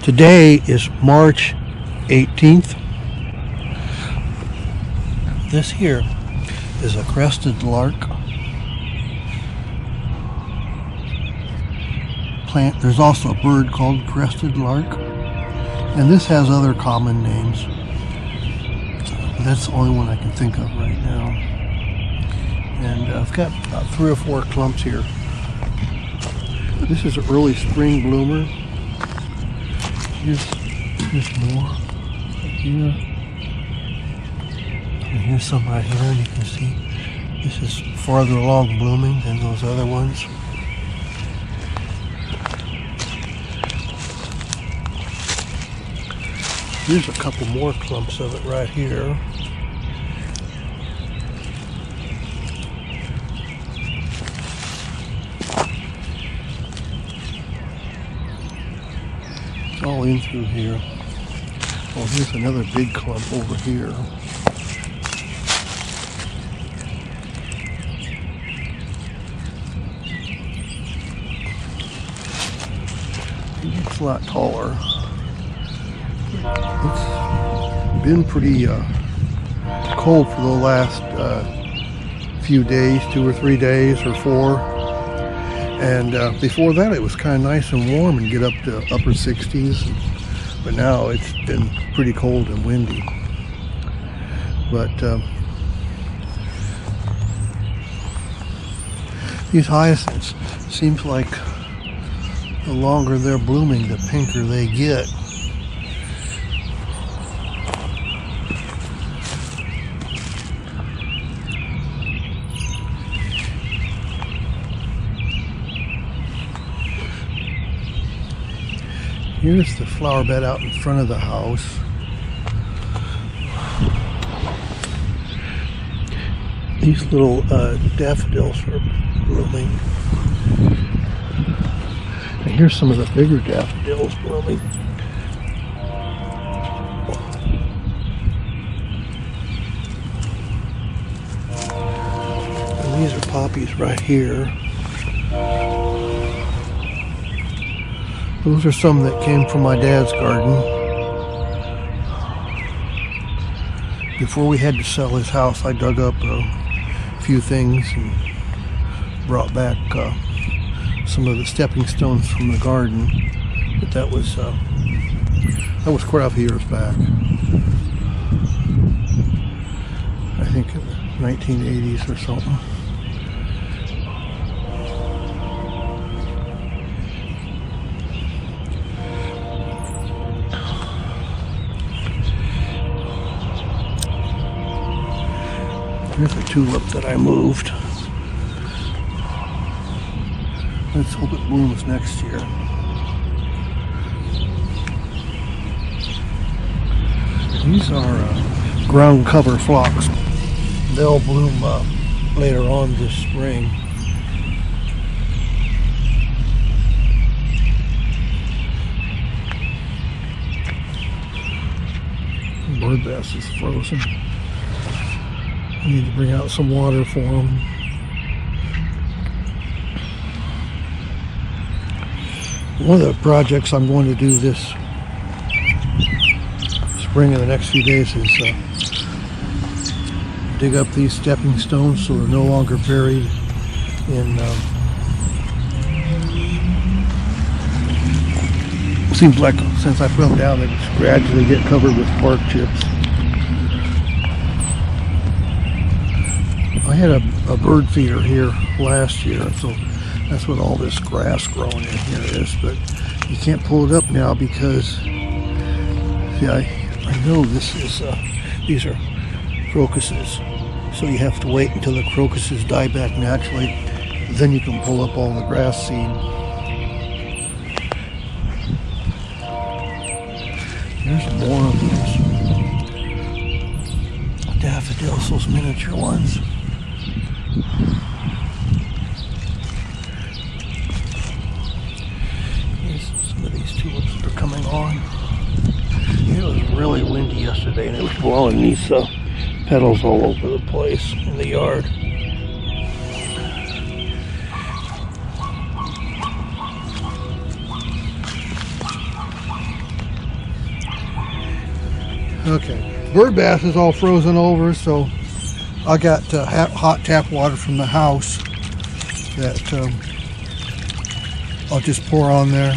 Today is March 18th. This here is a crested lark plant. There's also a bird called crested lark, and this has other common names. That's the only one I can think of right now. And I've got about 3 or 4 clumps here. This is an early spring bloomer. Here's more right here. And here's some right here, and you can see this is farther along blooming than those other ones. Here's a couple more clumps of it right here. It's all in through here. Oh, here's another big clump over here. It's a lot taller. It's been pretty cold for the last few days, 2 or 3 days or 4. And before that it was kind of nice and warm and get up to upper 60s. But now it's been pretty cold and windy. But these hyacinths, seems like the longer they're blooming, the pinker they get. Here's the flower bed out in front of the house. These little daffodils are blooming. And here's some of the bigger daffodils blooming. And these are poppies right here. Those are some that came from my dad's garden. Before we had to sell his house, I dug up a few things and brought back some of the stepping stones from the garden. But that was quite a few years back. I think in the 1980s or something. Here's a tulip that I moved. Let's hope it blooms next year. These are ground cover phlox. They'll bloom later on this spring. Bird bass is frozen. I need to bring out some water for them. One of the projects I'm going to do this spring in the next few days is dig up these stepping stones so they're no longer buried in seems like since I put them down they just gradually get covered with bark chips. I had a bird feeder here last year, so that's what all this grass growing in here is, but you can't pull it up now because, see, I know this is, these are crocuses, so you have to wait until the crocuses die back naturally, then you can pull up all the grass seed. There's more of these daffodils, those miniature ones. Some of these tulips that are coming on. It was really windy yesterday and it was blowing these petals all over the place in the yard. Okay, bird bath is all frozen over, so I got hot tap water from the house that I'll just pour on there.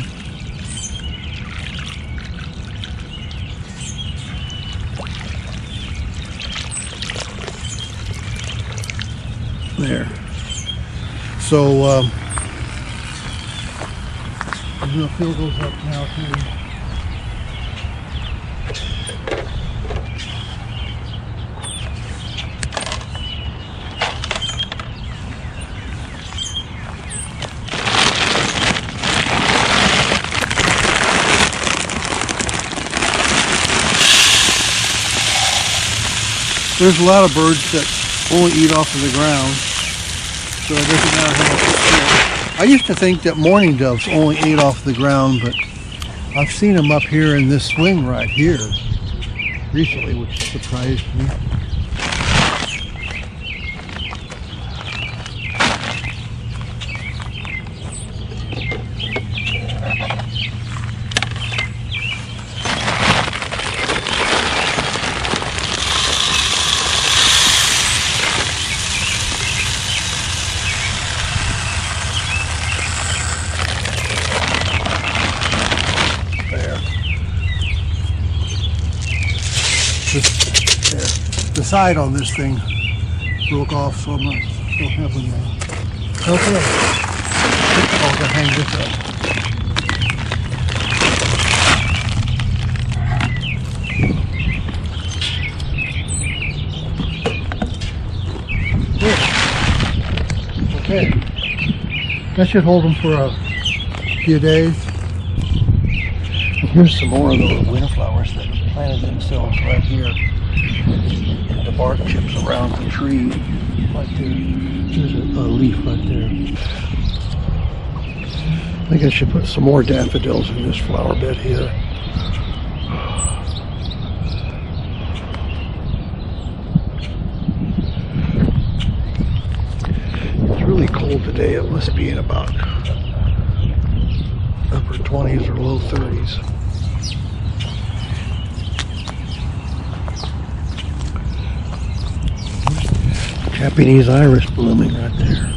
There. So I'm gonna fill those up now too. There's a lot of birds that only eat off of the ground, so it doesn't matter how much it's there. I used to think that mourning doves only ate off the ground, but I've seen them up here in this swing right here recently, which surprised me. The side on this thing broke off, so I'm not still having that. Okay. I'm gonna hang this up. There. Okay. That should hold them for a few days. And here's some more of those windflowers that planted themselves right here. The bark chips around the tree right there. There's a leaf right there. I think I should put some more daffodils in this flower bed here. It's really cold today. It must be in about upper 20s or low 30s. Japanese iris blooming right there.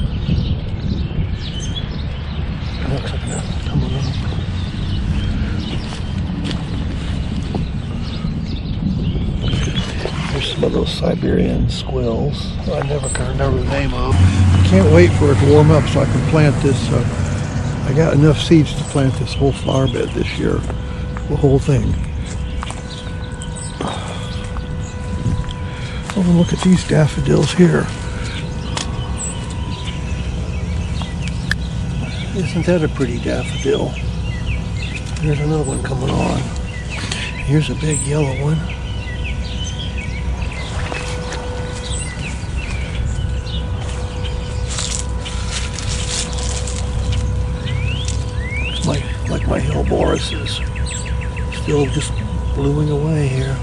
Looks like nothing coming up. There's some of those Siberian squills I never can remember the name of. I can't wait for it to warm up so I can plant this. I got enough seeds to plant this whole flower bed this year. The whole thing. Oh, look at these daffodils here. Isn't that a pretty daffodil? There's another one coming on. Here's a big yellow one. Looks like my hellebores is still just blooming away here.